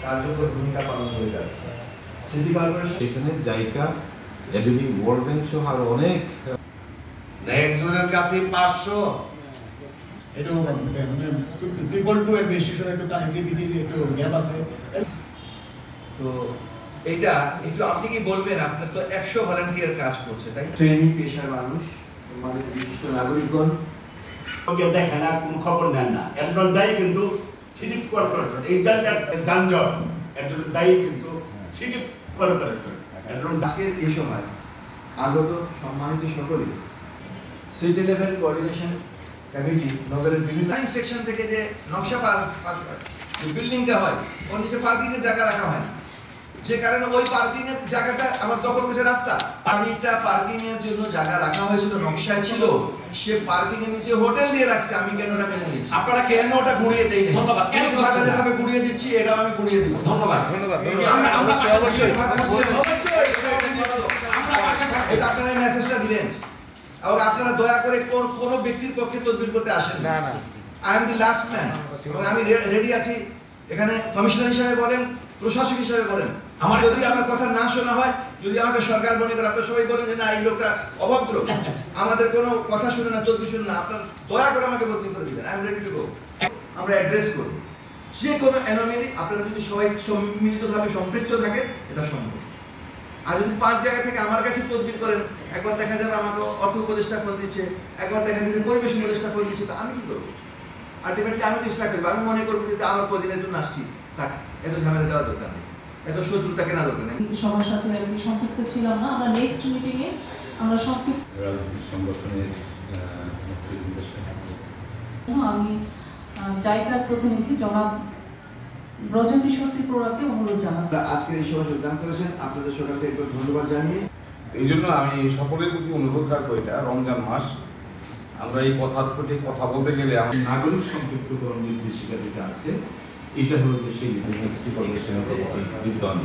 কার্যকর ভূমিকা পালন করে যাচ্ছে। সিটি কর্পোরেশন এখানে জায়গা এডিটিং ওয়ার্ডেন সহ আরো অনেক একজনের কাছে 500 এটা পিপল টু অ্যাডমিনিস্ট্রেশন একটু কানেক্টিভিটি একটু গ্যাপ আছে। তো এটা একটু আপনি কি বলবেন, আপনার তো 100 ভলান্টিয়ার কাজ করছে, তাই ট্রেনিং পেশার মানুষ আমাদের বিশিষ্ট নাগরিকগণ ওকে দেখেন না, কোন খবর নেন না, একজন দায়ী কিন্তু সিটি কর্পোরেশন। এই যানজট একজন দায়ী কিন্তু সিটি কর্পোরেশন। আজকের এই সময় আগত সম্মানিত সকলে সিটি লেভেল কোঅর্ডিনেশন কমিটি নগরের বিভিন্ন সেকশন থেকে যে নকশা পাস হয়, যে বিল্ডিংটা হয় ওর নিচে পার্কিং এর জায়গা রাখা হয় না, যে কারণে ওই পার্কিং এর জায়গাটা আমার দখল করেছে রাস্তা। পানিটা পার্কিং এর জন্য জায়গা রাখা হয়েছিল, নকশায় ছিল, সে পার্কিং এর নিচে হোটেল দিয়ে রাখছে। আমি কেন ওটা মেনে নিয়েছি? আপনারা কেন ওটা গুড়িয়ে দেই না? ধন্যবাদ। কেন ভাবে গুড়িয়ে দিচ্ছি, এটাও আমি গুড়িয়ে দিব। ধন্যবাদ। আমরা অবশ্যই এটা আপনারা এই মেসেজটা দিবেন। আর আপনারা দয়া করে কোন ব্যক্তির পক্ষে তদবির করতে আসেন না। I am the last man, এবং আমি রেডি আছি। এখানে কমিশনার হিসেবে বলেন, প্রশাসক হিসেবে বলেন, যদি আমার কথা না শোনা হয়, যদি আমাকে সরকার মনে করে, আপনারা সবাই বলেন যে না এই লোকটা অভদ্র, আমাদের কোনো কথা শুনে না, তদবির শুনে না, আপনারা দয়া করে আমাকে বদলি করে দিবেন। I am ready to go. আমরা অ্যাড্রেস করব যে কোনো অ্যানোমালি। আপনারা যদি সবাই সম্মিলিতভাবে সম্পৃক্ত থাকেন, এটা সম্ভব। আর যদি 5 জায়গা থেকে আমার কাছে তদবির করেন, একবার দেখা যাবে আমাকে অর্থ উপদেষ্টা ফোন দিচ্ছে, একবার দেখা যাবে পরিবেশ উপদেষ্টা ফোন দিচ্ছে, তা আমি কি করবো? আলটিমেটলি আমি চেষ্টা করবো, আমি মনে করবো যে আমার কদিনের জন্য আসছি, থাক, এত ঝামেলা দেওয়ার দরকার নেই, এত শত্রুতা কেনা দরকার নেই। সবার সাথে আর কি সম্পৃক্ত ছিলাম না। আমরা নেক্সট মিটিং এ আমরা সংক্ষিপ্ত রাজনৈতিক সংগঠনের আমি জায়গার প্রতিনিধি জনাব রজনী শক্তি প্রোরাকে অনুরোধ জানাচ্ছি। আজকের এই সভা যোগদান করেছেন, আপনাদের সবাইকে একটু ধন্যবাদ জানিয়ে এই জন্য আমি সকলের প্রতি অনুরোধ রাখবো, এটা রমজান মাস, আমরা এই কথার প্রতি কথা বলতে গেলে নাগরিক সম্পৃক্তকরণ নির্দেশিকা যেটা আছে, এটা হলো যে সেই সিটি কর্পোরেশনের বিদ্যমান